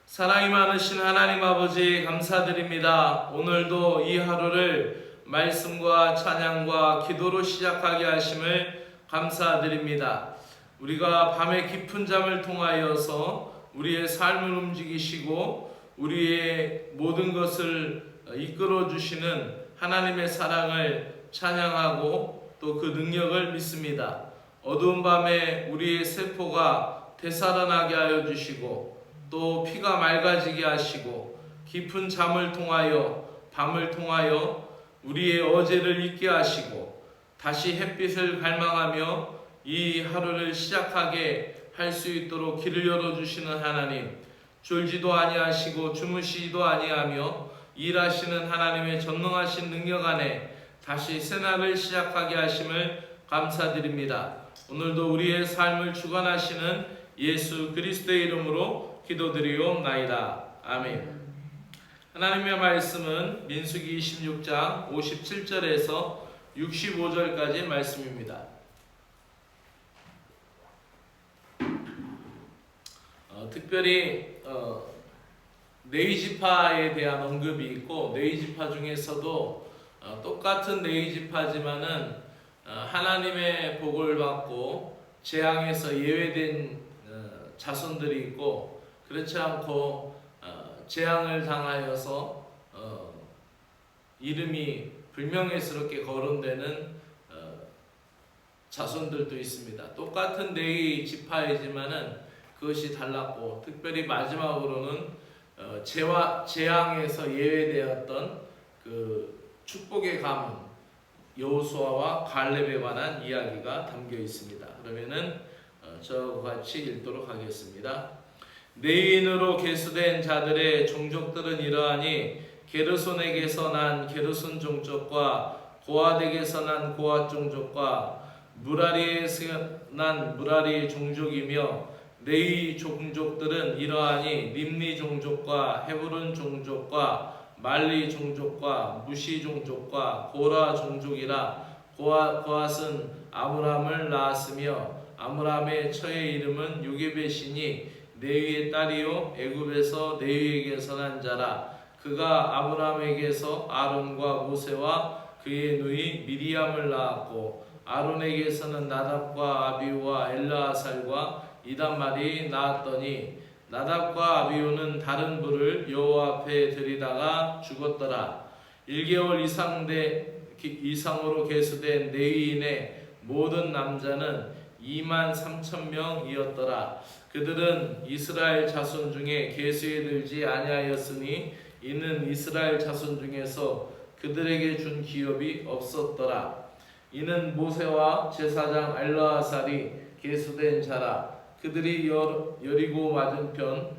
사랑이 많으신 하나님 아버지 감사드립니다. 오늘도 이 하루를 말씀과 찬양과 기도로 시작하게 하심을 감사드립니다. 우리가 밤의 깊은 잠을 통하여서 우리의 삶을 움직이시고 우리의 모든 것을 이끌어 주시는 하나님의 사랑을 찬양하고 또 그 능력을 믿습니다. 어두운 밤에 우리의 세포가 되살아나게 하여 주시고 또 피가 맑아지게 하시고 깊은 잠을 통하여 밤을 통하여 우리의 어제를 잊게 하시고 다시 햇빛을 갈망하며 이 하루를 시작하게 할 수 있도록 길을 열어주시는 하나님, 졸지도 아니하시고 주무시지도 아니하며 일하시는 하나님의 전능하신 능력 안에 다시 새날을 시작하게 하심을 감사드립니다. 오늘도 우리의 삶을 주관하시는 예수 그리스도의 이름으로 기도드리옵나이다. 아멘. 하나님의 말씀은 민수기 26장 57절에서 65절까지 말씀입니다. 특별히 네이지파에 대한 언급이 있고, 네이지파 중에서도 똑같은 네이지파지만은 하나님의 복을 받고 재앙에서 예외된 자손들이 있고, 그렇지 않고 재앙을 당하여서 이름이 불명예스럽게 거론되는 자손들도 있습니다. 똑같은 네이지파이지만은 그것이 달랐고, 특별히 마지막으로는 재앙에서 예외되었던 그 축복의 가문 여호수아와 갈렙에 관한 이야기가 담겨 있습니다. 그러면은 저와 같이 읽도록 하겠습니다. 레위인으로 계수된 자들의 종족들은 이러하니 게르손에게서 난 게르손 종족과 고핫에게서 난 고핫 종족과 무라리에서 난 무라리 종족이며, 레위 종족들은 이러하니 림리 종족과 헤브론 종족과 말리 종족과 무시 종족과 고라 종족이라. 고핫은 아므람을 낳았으며 아므람의 처의 이름은 요게벳이니 레위의 딸이요 애굽에서 레위에게서 난 자라. 그가 아므람에게서 아론과 모세와 그의 누이 미리암을 낳았고, 아론에게서는 나답과 아비후와 엘르아살과 이단말이 낳았더니, 나답과 아비후는 다른 불을 여호와 앞에 들이다가 죽었더라. 1개월 이상으로 계수된 레위인의 모든 남자는 23,000명이었더라. 그들은 이스라엘 자손 중에 계수에 들지 아니하였으니 이는 이스라엘 자손 중에서 그들에게 준 기업이 없었더라. 이는 모세와 제사장 엘르아살이 계수된 자라. 그들이 여리고 맞은편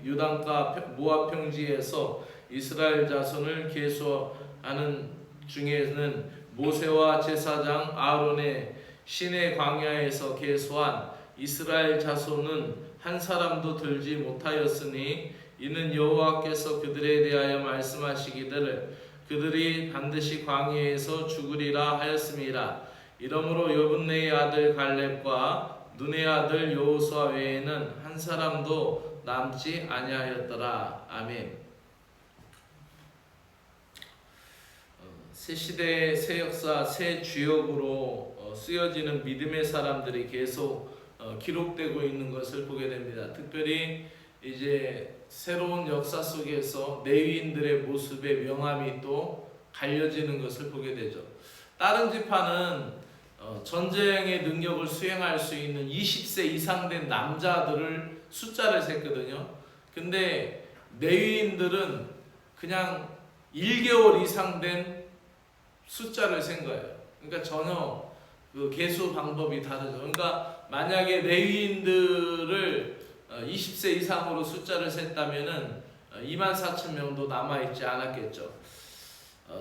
요단가 모압 평지에서 이스라엘 자손을 계수하는 중에는 모세와 제사장 아론의 시내 광야에서 계수한 이스라엘 자손은 한 사람도 들지 못하였으니, 이는 여호와께서 그들에 대하여 말씀하시기를 그들이 반드시 광야에서 죽으리라 하였음이라. 이러므로 여분네의 아들 갈렙과 눈의 아들 여호수아 외에는 한 사람도 남지 아니하였더라. 아멘. 새 시대, 새 역사, 새 주역으로 쓰여지는 믿음의 사람들이 계속 기록되고 있는 것을 보게 됩니다. 특별히 이제 새로운 역사 속에서 레위인들의 모습의 명암이 또 갈려지는 것을 보게 되죠. 다른 지파는 전쟁의 능력을 수행할 수 있는 20세 이상 된 남자들을 숫자를 셌거든요. 근데 레위인들은 그냥 1개월 이상 된 숫자를 센 거예요. 그러니까 전혀 그 계수 방법이 다르죠. 그러니까 만약에 레위인들을 20세 이상으로 숫자를 셌다면은 24,000명도 남아있지 않았겠죠.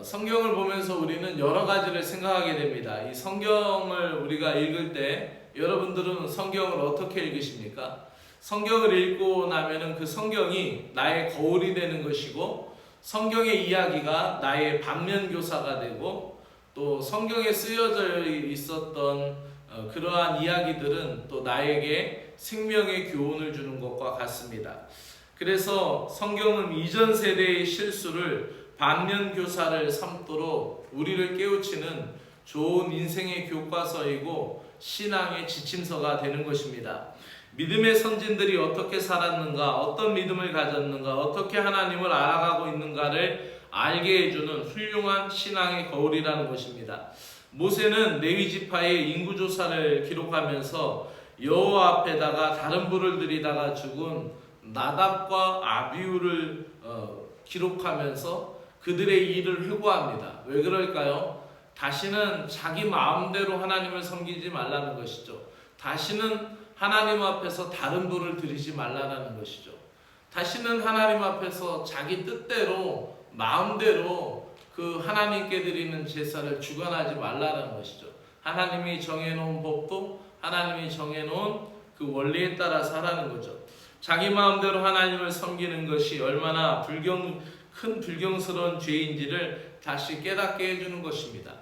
성경을 보면서 우리는 여러 가지를 생각하게 됩니다. 이 성경을 우리가 읽을 때 여러분들은 성경을 어떻게 읽으십니까? 성경을 읽고 나면은 그 성경이 나의 거울이 되는 것이고, 성경의 이야기가 나의 반면교사가 되고, 또 성경에 쓰여져 있었던 그러한 이야기들은 또 나에게 생명의 교훈을 주는 것과 같습니다. 그래서 성경은 이전 세대의 실수를 반면교사를 삼도록 우리를 깨우치는 좋은 인생의 교과서이고 신앙의 지침서가 되는 것입니다. 믿음의 선진들이 어떻게 살았는가, 어떤 믿음을 가졌는가, 어떻게 하나님을 알아가고 있는가를 알게 해주는 훌륭한 신앙의 거울이라는 것입니다. 모세는 레위 지파의 인구조사를 기록하면서 여호와 앞에다가 다른 불을 들이다가 죽은 나답과 아비후를 기록하면서 그들의 일을 회고합니다. 왜 그럴까요? 다시는 자기 마음대로 하나님을 섬기지 말라는 것이죠. 다시는 하나님 앞에서 다른 불을 들이지 말라는 것이죠. 다시는 하나님 앞에서 자기 뜻대로 마음대로 그 하나님께 드리는 제사를 주관하지 말라는 것이죠. 하나님이 정해놓은 법도 하나님이 정해놓은 그 원리에 따라서 하라는 거죠. 자기 마음대로 하나님을 섬기는 것이 얼마나 큰 불경스러운 죄인지를 다시 깨닫게 해주는 것입니다.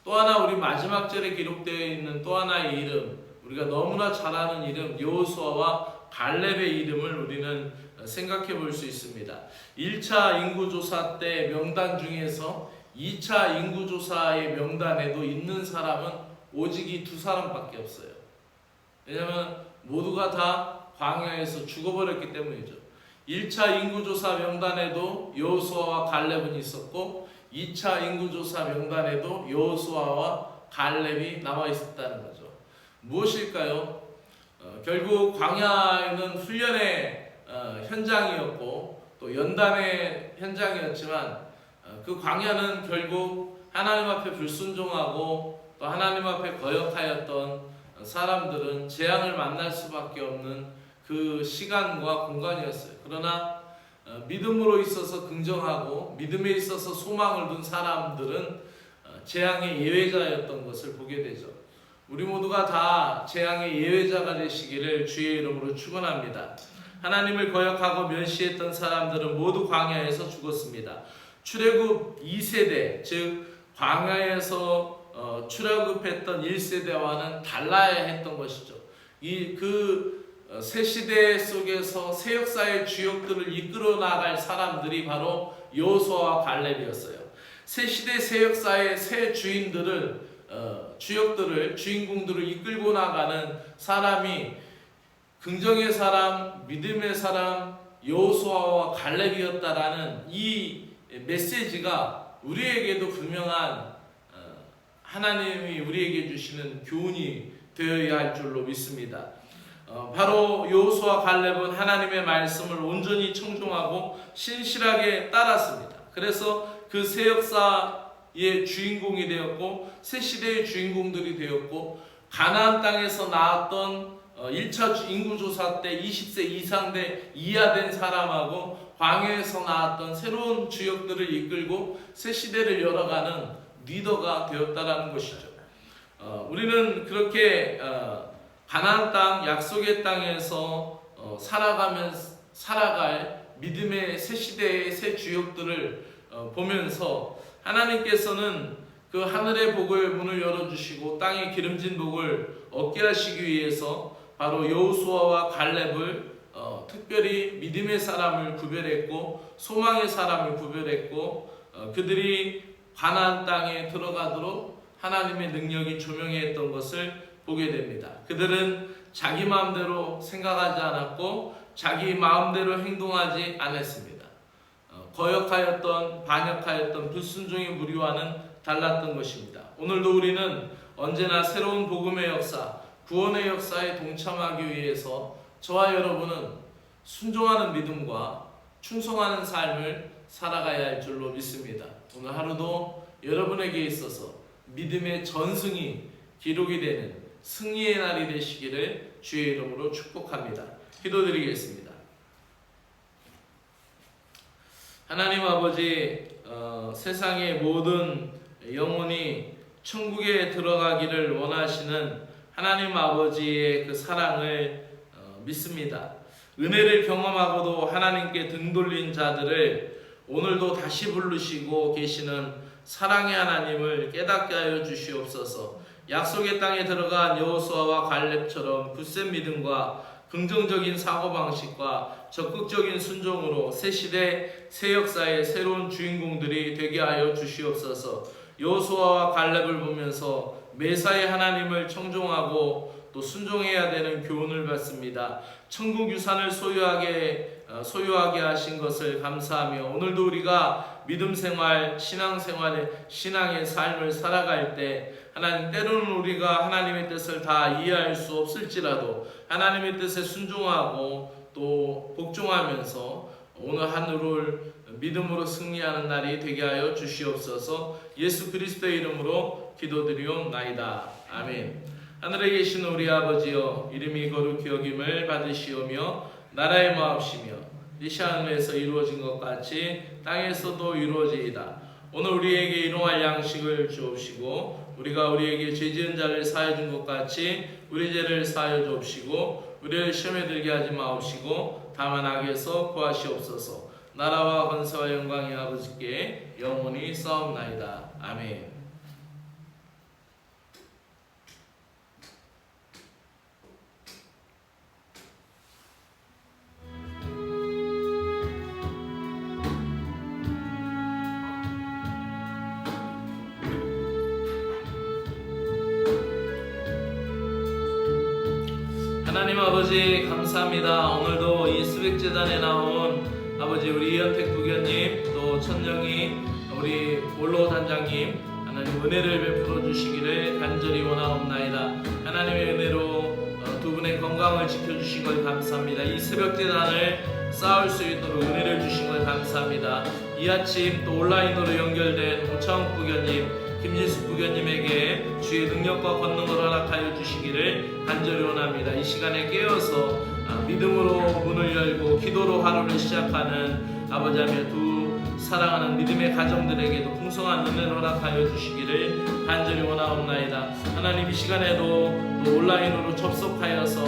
또 하나 우리 마지막 절에 기록되어 있는 또 하나의 이름, 우리가 너무나 잘 아는 이름 여호수아와 갈렙의 이름을 우리는 생각해 볼 수 있습니다. 1차 인구조사 때 명단 중에서 2차 인구조사의 명단에도 있는 사람은 오직 이 두 사람밖에 없어요. 왜냐하면 모두가 다 광야에서 죽어버렸기 때문이죠. 1차 인구조사 명단에도 여호수아와 갈렙은 있었고 2차 인구조사 명단에도 여호수아와 갈렙이 남아 있었다는 거죠. 무엇일까요? 결국 광야는 훈련의 현장이었고 또 연단의 현장이었지만 그 광야는 결국 하나님 앞에 불순종하고 또 하나님 앞에 거역하였던 사람들은 재앙을 만날 수밖에 없는 그 시간과 공간이었어요. 그러나 믿음으로 있어서 긍정하고 믿음에 있어서 소망을 둔 사람들은 재앙의 예외자였던 것을 보게 되죠. 우리 모두가 다 재앙의 예외자가 되시기를 주의 이름으로 축원합니다. 하나님을 거역하고 멸시했던 사람들은 모두 광야에서 죽었습니다. 출애굽 2세대, 즉 광야에서 출애굽했던 1세대와는 달라야 했던 것이죠. 새 시대 속에서 새 역사의 주역들을 이끌어 나갈 사람들이 바로 여호수아와 갈렙이었어요. 새 시대 새 역사의 새 주인들을 주역들을 주인공들을 이끌고 나가는 사람이 긍정의 사람, 믿음의 사람 여호수아와 갈렙이었다라는 이 메시지가 우리에게도 분명한 하나님이 우리에게 주시는 교훈이 되어야 할 줄로 믿습니다. 바로 여호수아 갈렙은 하나님의 말씀을 온전히 청종하고 신실하게 따랐습니다. 그래서 그 새 역사의 주인공이 되었고 새 시대의 주인공들이 되었고 가나안 땅에서 나왔던 1차 인구조사 때 20세 이상 이하 된 사람하고 광야에서 나왔던 새로운 주역들을 이끌고 새 시대를 열어가는 리더가 되었다라는 것이죠. 우리는 그렇게 가나안 땅, 약속의 땅에서 살아갈 믿음의 새 시대의 새 주역들을 보면서 하나님께서는 그 하늘의 복을 문을 열어주시고 땅의 기름진 복을 얻게 하시기 위해서 바로 여호수아와 갈렙을 특별히 믿음의 사람을 구별했고 소망의 사람을 구별했고 그들이 가나안 땅에 들어가도록 하나님의 능력이 조명했던 것을 보게 됩니다. 그들은 자기 마음대로 생각하지 않았고 자기 마음대로 행동하지 않았습니다. 거역하였던 반역하였던 불순종의 무리와는 달랐던 것입니다. 오늘도 우리는 언제나 새로운 복음의 역사, 구원의 역사에 동참하기 위해서 저와 여러분은 순종하는 믿음과 충성하는 삶을 살아가야 할 줄로 믿습니다. 오늘 하루도 여러분에게 있어서 믿음의 전승이 기록이 되는 승리의 날이 되시기를 주의 이름으로 축복합니다. 기도드리겠습니다. 하나님 아버지, 세상의 모든 영혼이 천국에 들어가기를 원하시는 하나님 아버지의 그 사랑을 믿습니다. 은혜를 경험하고도 하나님께 등 돌린 자들을 오늘도 다시 부르시고 계시는 사랑의 하나님을 깨닫게 하여 주시옵소서. 약속의 땅에 들어간 여호수아와 갈렙처럼 굳센 믿음과 긍정적인 사고방식과 적극적인 순종으로 새 시대 새 역사의 새로운 주인공들이 되게 하여 주시옵소서. 여호수아와 갈렙을 보면서 매사에 하나님을 청종하고 또 순종해야 되는 교훈을 받습니다. 천국 유산을 소유하게 하신 것을 감사하며 오늘도 우리가 믿음 생활, 신앙 생활의 신앙의 삶을 살아갈 때 하나님, 때로는 우리가 하나님의 뜻을 다 이해할 수 없을지라도 하나님의 뜻에 순종하고 또 복종하면서 오늘 하루를 믿음으로 승리하는 날이 되게 하여 주시옵소서. 예수 그리스도의 이름으로 기도드리옵나이다. 아멘. 하늘에 계신 우리 아버지여, 이름이 거룩히 여김을 받으시오며 나라의 마옵시며 이 하늘에서 이루어진 것 같이 땅에서도 이루어지이다. 오늘 우리에게 일용할 양식을 주옵시고 우리가 우리에게 죄지은 자를 사하여 준 것 같이 우리 죄를 사하여 주옵시고 우리를 시험에 들게 하지 마옵시고 다만 악에서 구하시옵소서. 나라와 권세와 영광이 아버지께 영원히 싸움나이다. 아멘. 하나님 아버지 감사합니다. 오늘도 이 수백재단에 나온 아버지 우리 이현택 부교님 또 천정이 우리 올로 단장님 하나님 은혜를 베풀어 주시기를 간절히 원하옵나이다. 하나님의 은혜로 두 분의 건강을 지켜주신 걸 감사합니다. 이 새벽재단을 쌓을 수 있도록 은혜를 주신 걸 감사합니다. 이 아침 또 온라인으로 연결된 오창욱 부교님, 김진숙 부교님에게 주의 능력과 권능을 허락하여 주시기를 간절히 원합니다. 이 시간에 깨어서 믿음으로 문을 열고 기도로 하루를 시작하는 아버지하며 두 사랑하는 믿음의 가정들에게도 풍성한 은혜를 허락하여 주시기를 간절히 원하옵나이다. 하나님, 이 시간에도 또 온라인으로 접속하여서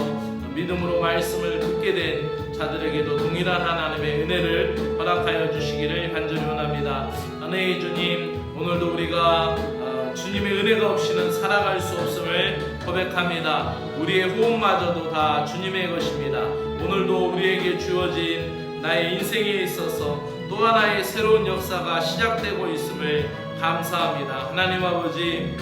믿음으로 말씀을 듣게 된 자들에게도 동일한 하나님의 은혜를 허락하여 주시기를 간절히 원합니다. 은혜의 주님, 오늘도 우리가 주님의 은혜가 없이는 살아갈 수 없음을 고백합니다. 우리의 호흡마저도 다 주님의 것입니다. 오늘도 우리에게 주어진 나의 인생에 있어서 또 하나의 새로운 역사가 시작되고 있음을 감사합니다. 하나님 아버지,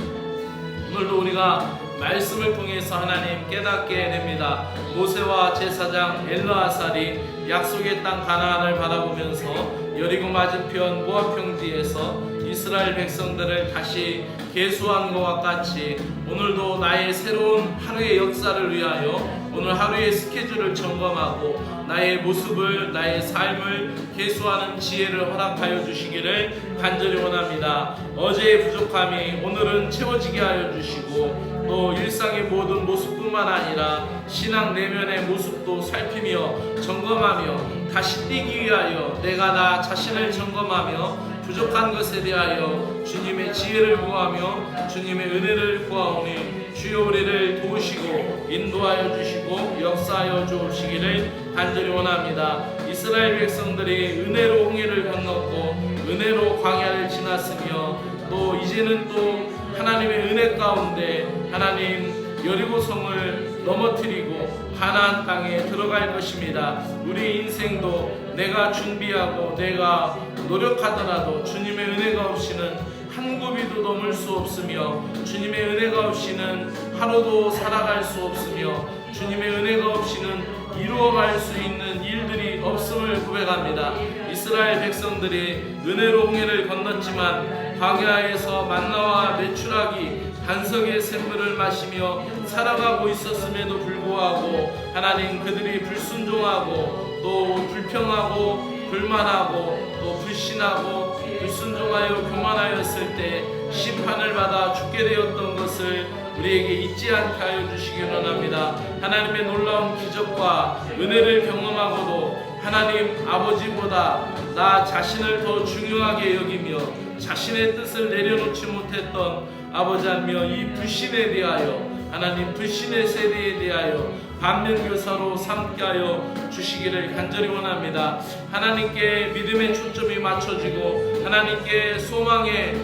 오늘도 우리가 말씀을 통해서 하나님 깨닫게 됩니다. 모세와 제사장 엘르아살이 약속의 땅 가나안을 바라보면서 여리고 맞은편 모압 평지에서 이스라엘 백성들을 다시 계수한 것과 같이 오늘도 나의 새로운 하루의 역사를 위하여 오늘 하루의 스케줄을 점검하고 나의 모습을, 나의 삶을 계수하는 지혜를 허락하여 주시기를 간절히 원합니다. 어제의 부족함이 오늘은 채워지게 하여 주시고 또 일상의 모든 모습뿐만 아니라 신앙 내면의 모습도 살피며 점검하며 다시 뛰기 위하여 내가 나 자신을 점검하며 부족한 것에 대하여 주님의 지혜를 구하며 주님의 은혜를 구하오니 주여 우리를 도우시고 인도하여 주시고 역사하여 주시기를 간절히 원합니다. 이스라엘 백성들이 은혜로 홍해를 건넜고 은혜로 광야를 지났으며 또 이제는 또 하나님의 은혜 가운데 하나님 여리고성을 넘어뜨리고 가나안 땅에 들어갈 것입니다. 우리 인생도 내가 준비하고 내가 노력하더라도 주님의 은혜가 없이는 한 굽이도 넘을 수 없으며 주님의 은혜가 없이는 하루도 살아갈 수 없으며 주님의 은혜가 없이는 이루어갈 수 있는 일들이 없음을 고백합니다. 이스라엘 백성들이 은혜로 홍해를 건넜지만 광야에서 만나와 메추라기 반석의 샘물을 마시며 살아가고 있었음에도 불구하고 하나님 그들이 불순종하고 또 불평하고 불만하고 또 불신하고 불순종하여 교만하였을 때 심판을 받아 죽게 되었던 것을 우리에게 잊지 않게 하여 주시기 원합니다. 하나님의 놀라운 기적과 은혜를 경험하고도 하나님 아버지보다 나 자신을 더 중요하게 여기며 자신의 뜻을 내려놓지 못했던 아버지하며 이 불신에 대하여 하나님 불신의 세대에 대하여 반면교사로 삼게 하여 주시기를 간절히 원합니다. 하나님께 믿음의 초점이 맞춰지고 하나님께 소망의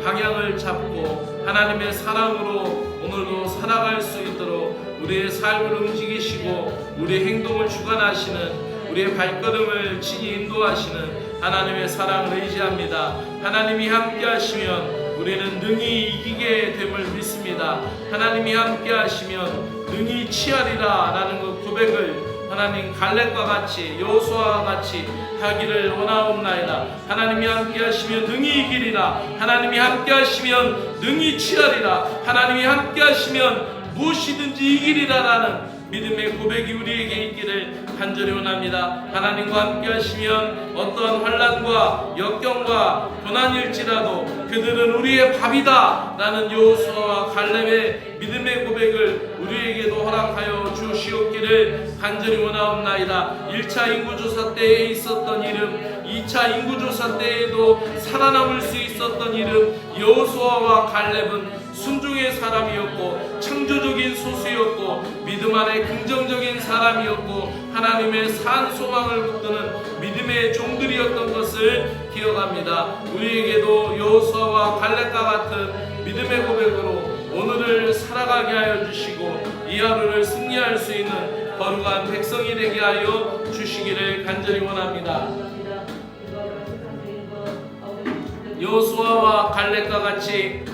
방향을 잡고 하나님의 사랑으로 오늘도 살아갈 수 있도록 우리의 삶을 움직이시고 우리의 행동을 주관하시는, 우리의 발걸음을 친히 인도하시는 하나님의 사랑을 의지합니다. 하나님이 함께 하시면 우리는 능히 이기게 됨을 믿습니다. 하나님이 함께 하시면 능히 취하리라 라는 그 고백을 하나님 갈렙과 같이, 여호수아와 같이 하기를 원하옵나이다. 하나님이 함께 하시면 능히 이기리라. 하나님이 함께 하시면 능히 취하리라. 하나님이 함께 하시면 무엇이든지 이기리라 라는 믿음의 고백이 우리에게 있기를 간절히 원합니다. 하나님과 함께 하시면 어떠한 환난과 역경과 고난일지라도 그들은 우리의 밥이다 라는 여호수아와 갈렙의 믿음의 고백을 우리에게도 허락하여 주시옵기를 간절히 원하옵나이다. 1차 인구조사 때에 있었던 이름, 2차 인구조사 때에도 살아남을 수 있었던 이름, 여호수아와 갈렙은 순종의 사람이었고 창조적인 소수였고 믿음 안에 긍정적인 사람이었고 하나님의 산 소망을 붙드는 믿음의 종들이었던 것을 기억합니다. 우리에게도 여호수아와 갈렙과 같은 믿음의 고백으로 오늘을 살아가게 하여 주시고 이 하루를 승리할 수 있는 거룩한 백성이 되게 하여 주시기를 간절히 원합니다. 여호수아와 갈렙과 같이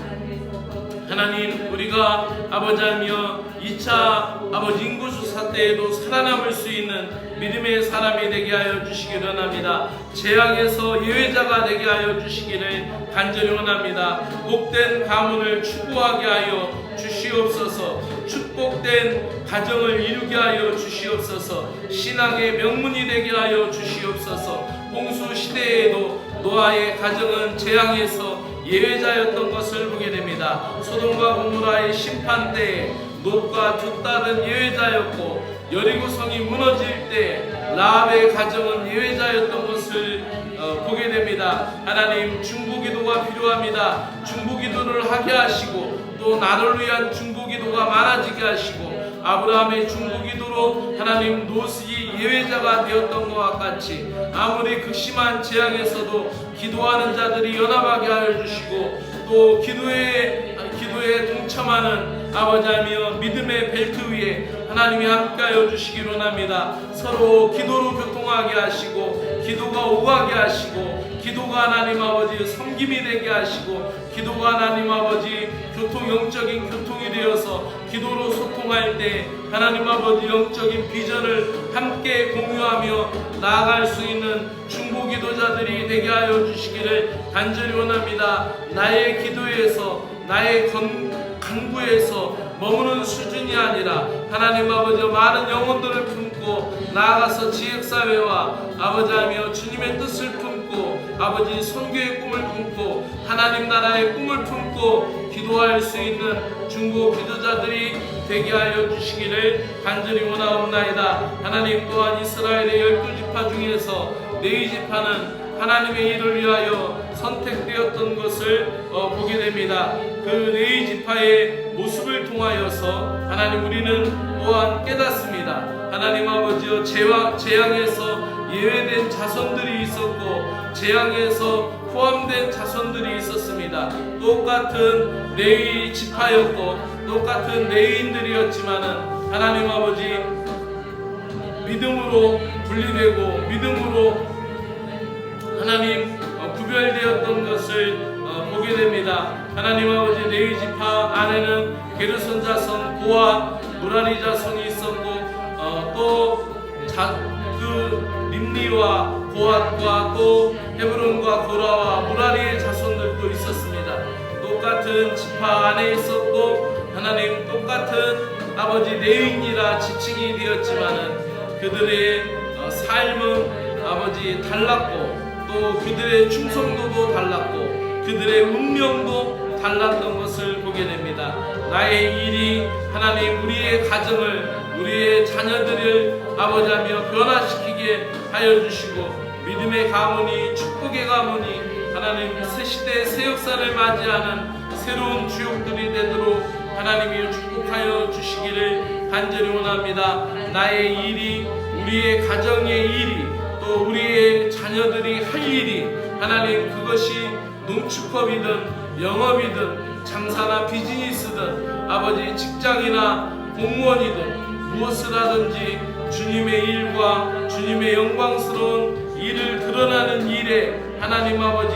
하나님, 우리가 아버지하며 2차 아버지 인구조사 때에도 살아남을 수 있는 믿음의 사람이 되게 하여 주시기를 원합니다. 재앙에서 예외자가 되게 하여 주시기를 간절히 원합니다. 복된 가문을 추구하게 하여 주시옵소서. 축복된 가정을 이루게 하여 주시옵소서. 신앙의 명문이 되게 하여 주시옵소서. 홍수 시대에도 노아의 가정은 재앙에서 예외자였던 것을 보게 됩니다. 소돔과 고모라의 심판 때에 롯과 두 딸은 예외자였고 여리고성이 무너질 때 라합의 가정은 예외자였던 것을 보게 됩니다. 하나님, 중보기도가 필요합니다. 중보기도를 하게 하시고 또 나를 위한 중보기도가 많아지게 하시고 아브라함의 중보기도로 하나님 롯이 예외자가 되었던 것과 같이 아무리 극심한 재앙에서도 기도하는 자들이 연합하게 하여 주시고 또 기도에 동참하는 아버지하며 믿음의 벨트 위에 하나님이 함께하여 주시기를 원합니다. 서로 기도로 교통하게 하시고 기도가 오가게 하시고 기도가 하나님 아버지 섬김이 되게 하시고 기도가 하나님 아버지 영적인 교통이 되어서 기도로 소통할 때 하나님 아버지 영적인 비전을 함께 공유하며 나아갈 수 있는 중보기도자들이 되게 하여 주시기를 간절히 원합니다. 나의 기도에서 나의 간구에서 머무는 수준이 아니라 하나님 아버지 많은 영혼들을 품고 나아가서 지역사회와 아버지하며 주님의 뜻을 품고 아버지 선교의 꿈을 품고 하나님 나라의 꿈을 품고 기도할 수 있는 중보 기도자들이 되게 하여 주시기를 간절히 원하옵나이다. 하나님, 또한 이스라엘의 12지파 중에서 4지파는 하나님의 일을 위하여 선택되었던 것을 보게 됩니다. 그 4지파의 모습을 통하여서 하나님, 우리는 또한 깨닫습니다. 하나님 아버지여, 재앙에서 예외된 자손들이 있었고 재앙에서 포함된 자손들이 있었습니다. 똑같은 레위 지파였고 똑같은 레위인들이었지만은 하나님 아버지 믿음으로 분리되고 믿음으로 하나님 구별되었던 것을 보게 됩니다. 하나님 아버지 레위 지파 안에는 게르손 자손, 고앗, 무라리 자손이 있었고 또 그 림니와 고앗과 또 헤브론과 고라와 무라리의 자손들도 있었습니다. 똑같은 지파 안에 있었고 하나님 똑같은 아버지 레위인이라 지칭이 되었지만은 그들의 삶은 아버지 달랐고 또 그들의 충성도도 달랐고 그들의 운명도 달랐던 것을 보게 됩니다. 나의 일이 하나님 우리의 가정을 우리의 자녀들을 아버지하며 변화시키게 하여 주시고 믿음의 가문이 축복의 가문이 하나님 새 시대 새 역사를 맞이하는 새로운 주역들이 되도록 하나님이 축복하여 주시기를 간절히 원합니다. 나의 일이 우리의 가정의 일이 또 우리의 자녀들이 할 일이 하나님 그것이 농축업이든 영업이든 장사나 비즈니스든 아버지 직장이나 공무원이든 무엇을 하든지 주님의 일과 주님의 영광스러운 일을 드러나는 일에 하나님 아버지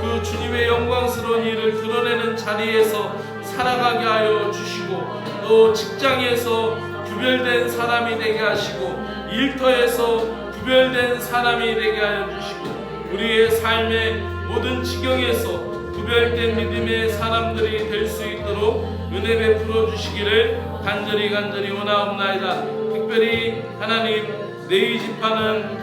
그 주님의 영광스러운 일을 드러내는 자리에서 살아가게 하여 주시고, 또 직장에서 구별된 사람이 되게 하시고, 일터에서 구별된 사람이 되게 하여 주시고, 우리의 삶의 모든 지경에서 구별된 믿음의 사람들이 될 수 있도록 은혜 베풀어 주시기를 간절히 원하옵나이다. 특별히 하나님 레위 지파는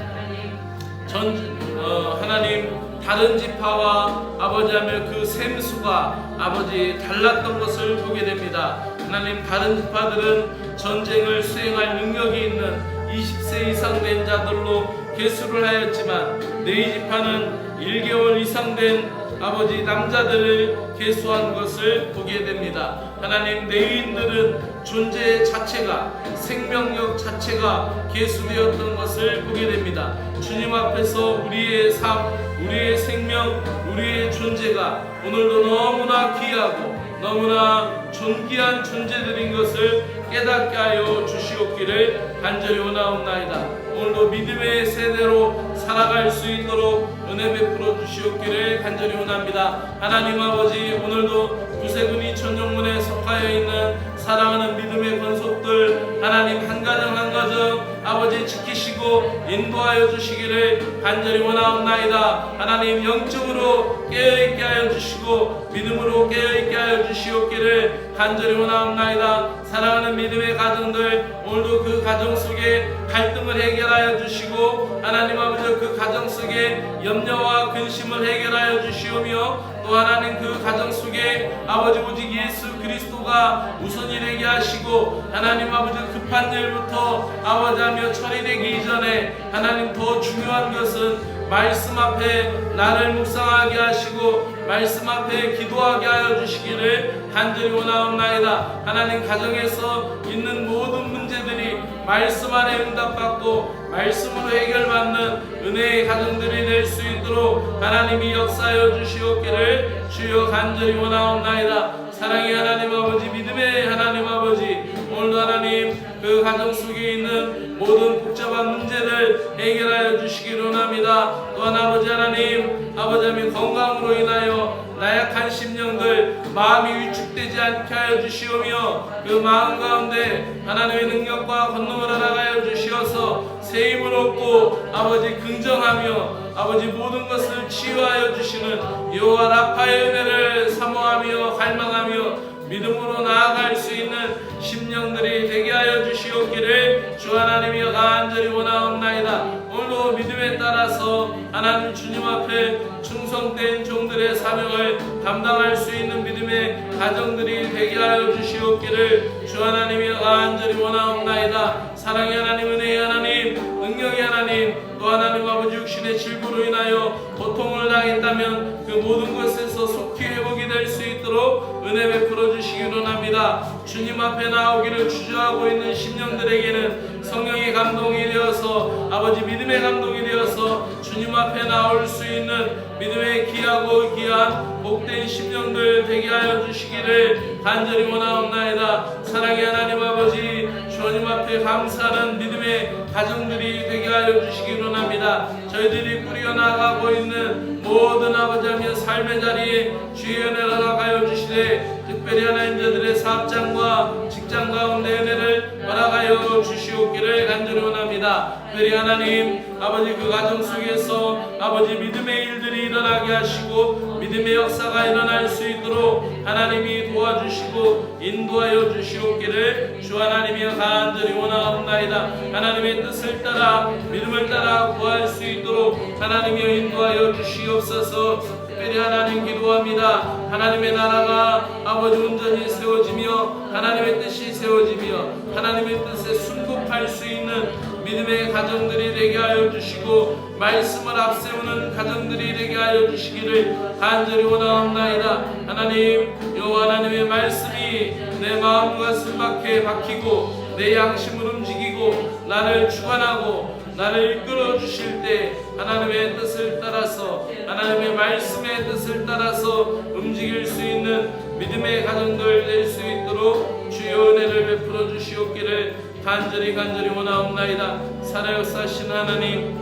하나님 다른 지파와 아버지 하며 그 셈수가 아버지 달랐던 것을 보게 됩니다. 하나님 다른 지파들은 전쟁을 수행할 능력이 있는 20세 이상 된 자들로 계수를 하였지만 레위 지파는 1개월 이상 된 아버지 남자들을 계수한 것을 보게 됩니다. 하나님 레위인들은 존재 자체가 생명력 자체가 계수되었던 것을 보게 됩니다. 주님 앞에서 우리의 삶, 우리의 생명, 우리의 존재가 오늘도 너무나 귀하고 너무나 존귀한 존재들인 것을 깨닫게 하여 주시옵기를 간절히 원하옵나이다. 오늘도 믿음의 세대로 살아갈 수 있도록 은혜 베풀어 주시옵기를 간절히 원합니다. 하나님 아버지, 오늘도 구세군이 천정문에 속하여 있는 사랑하는 믿음의 권속들 하나님 한 가정 한 가정 아버지 지키시고 인도하여 주시기를 간절히 원하옵나이다. 하나님 영적으로 깨어있게 하여 주시고 믿음으로 깨어있게 하여 주시옵기를 간절히 원하옵나이다. 사랑하는 믿음의 가정들, 오늘도 그 가정 속에 갈등을 해결하여 주시고 하나님 아버지 그 가정 속에 염려와 근심을 해결하여 주시오며, 또 하나님 그 가정 속에 아버지 오직 예수 그리스도가 우선이 되게 하시고 하나님 아버지 급한 일부터 아버지 하며 처리되기 이전에 하나님 더 중요한 것은 말씀 앞에 나를 묵상하게 하시고 말씀 앞에 기도하게 하여 주시기를 간절히 원하옵나이다. 하나님 가정에서 있는 모든 문제들이 말씀 안에 응답받고 말씀으로 해결받는 은혜의 가정들이 될 수 있도록 하나님이 역사하여 주시옵기를 주여 간절히 원하옵나이다. 사랑의 하나님 아버지, 믿음의 하나님 아버지, 오늘도 하나님 그 가정 속에 있는 모든 복잡한 문제를 해결하여 주시기를 원합니다. 또한 아버지 하나님, 아버지 하나님 건강으로 인하여 나약한 심령들 마음이 위축되지 않게 하여 주시오며 그 마음 가운데 하나님의 능력과 권능을 알아가여 주시어서 새 힘을 얻고 아버지 긍정하며 아버지 모든 것을 치유하여 주시는 여호와 라파의 은혜를 사모하며 갈망하며 믿음으로 나아갈 수 있는 심령들이 되게 하여 주시옵기를 주 하나님이여 간절히 원하옵나이다. 오늘도 믿음에 따라서 하나님 주님 앞에 충성된 종들의 사명을 감당할 수 있는 믿음의 가정들이 되게 하여 주시옵기를 주 하나님이여 간절히 원하옵나이다. 사랑의 하나님, 은혜의 하나님, 능력의 하나님, 또 하나님 아버지 육신의 질부로 인하여 고통을 당했다면 그 모든 것에서 속히 회복이 될 수 있도록 은혜 베풀어 주시기 원합니다. 주님 앞에 나오기를 주저하고 있는 심령들에게는 성령의 감동이 되어서 아버지 믿음의 감동이 되어서 주님 앞에 나올 수 있는 믿음의 귀하고 귀한 복된 심령들 되게 하여 주시기를 간절히 원하옵나이다. 사랑의 하나님 아버지, 주님 앞에 감사하는 믿음의 가정들이 되게 하여 주시기 원합니다. 저희들이 꾸려나가고 있는 모든 아버지하며 삶의 자리에 주의 은혜를 허락하여 주시되 특별히 하나님 저들의 사업장과 직장 가운데 은혜를 허락하여 주시옵기를 간절히 원합니다. 특별히 하나님 아버지 그 가정 속에서 아버지 믿음의 일들이 일어나게 하시고 믿음의 역사가 일어날 수 있도록 하나님이 도와주시고 인도하여 주시옵기를 주 하나님이여 간절히 원하옵나이다. 하나님의 뜻을 따라 믿음을 따라 구할 수 있도록 하나님이여 인도하여 주시옵소서. 특별히 하나님 기도합니다. 하나님의 나라가 아버지 온전히 세워지며 하나님의 뜻이 세워지며 하나님의 뜻에 순복할 수 있는 믿음의 가정들이 되게 하여 주시고 말씀을 앞세우는 가정들이 되게 하여 주시기를 간절히 원하옵나이다. 하나님, 여호와 하나님의 말씀이 내 마음과 가슴 밖에 박히고 내 양심을 움직이고 나를 주관하고 나를 이끌어 주실 때 하나님의 뜻을 따라서 하나님의 말씀의 뜻을 따라서 움직일 수 있는 믿음의 가정들 될 수 있도록 주여 은혜를 베풀어 주시옵기를 간절히 원하옵나이다. 살아 역사하시는 하나님,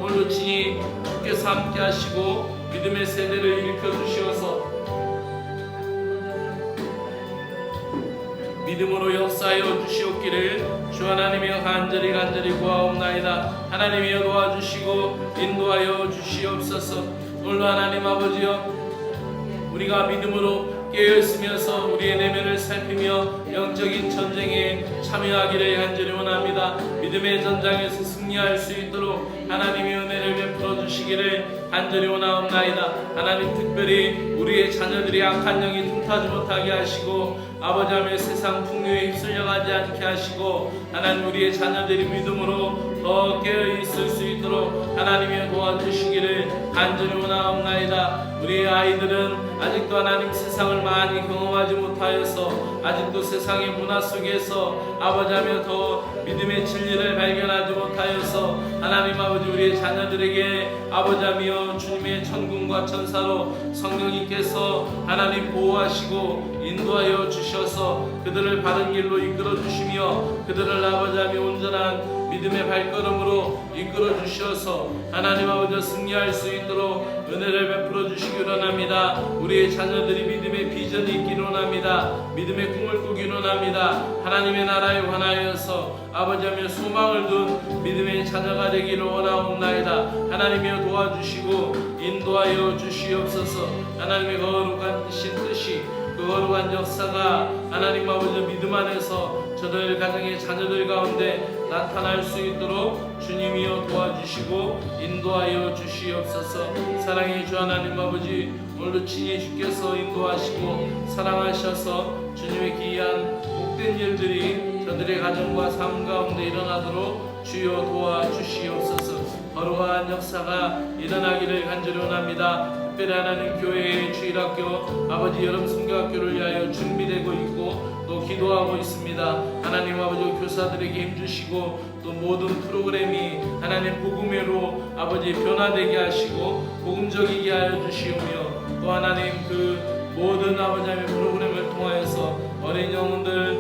오늘도 친히 주께서 함께 하시고 믿음의 세대를 일으켜 주시어서 믿음으로 역사하여 주시옵기를 주 하나님이여 간절히 구하옵나이다. 하나님이여 도와주시고 인도하여 주시옵소서. 오늘도 하나님 아버지여, 우리가 믿음으로 깨어있으면서 우리의 내면을 살피며 영적인 전쟁에 참여하기를 간절히 원합니다. 믿음의 전장에서 승리할 수 있도록 하나님의 은혜를 베풀어 주시기를 간절히 원하옵나이다. 하나님, 특별히 우리의 자녀들이 악한 영이 틈타지 못하게 하시고 아버지 하며 세상 풍요에 휩쓸려가지 않게 하시고 하나님, 우리의 자녀들이 믿음으로 더 깨어있을 수 있도록 하나님이 도와주시기를 간절히 원하옵나이다. 우리의 아이들은 아직도 하나님 세상을 많이 경험하지 못하여서 아직도 세상의 문화 속에서 아버지 하며 더 믿음의 진리를 발견하지 못하여서 하나님 아버지, 우리의 자녀들에게 아버지 하며 주님의 천군과 천사로 성령님께서 하나님 보호하시고 인도하여 주셔서 그들을 바른 길로 이끌어 주시며 그들을 아버지 하며 온전한 믿음의 발걸음으로 이끌어 주셔서 하나님 아버지 승리할 수 있도록 은혜를 베풀어 주시기 원합니다. 우리의 자녀들이 믿음의 비전이 있기를 원합니다. 믿음의 꿈을 꾸기를 원합니다. 하나님의 나라에 관하여서 아버지 하며 소망을 둔 믿음의 자녀가 되기를 원하옵나이다. 하나님이여 도와주시고 인도하여 주시옵소서. 하나님의 거룩한 뜻이 그 거룩한 역사가 하나님 아버지 믿음 안에서 저들 가정의 자녀들 가운데 나타날 수 있도록 주님이여 도와주시고 인도하여 주시옵소서. 사랑의 주 하나님 아버지, 오늘도 친히 주께서 인도하시고 사랑하셔서 주님의 귀한 복된 일들이 저들의 가정과 삶 가운데 일어나도록 주여 도와주시옵소서. 거룩한 역사가 일어나기를 간절히 원합니다. 특별히 하나님 교회의 주일학교 아버지 여름 성경학교를 위하여 준비되고 있고 또 기도하고 있습니다. 하나님 아버지, 교사들에게 힘주시고 또 모든 프로그램이 하나님 복음회로 아버지 변화되게 하시고 복음적이게 하여 주시오며 또 하나님 그 모든 아버지 하나님 프로그램을 통하여서 어린 영혼들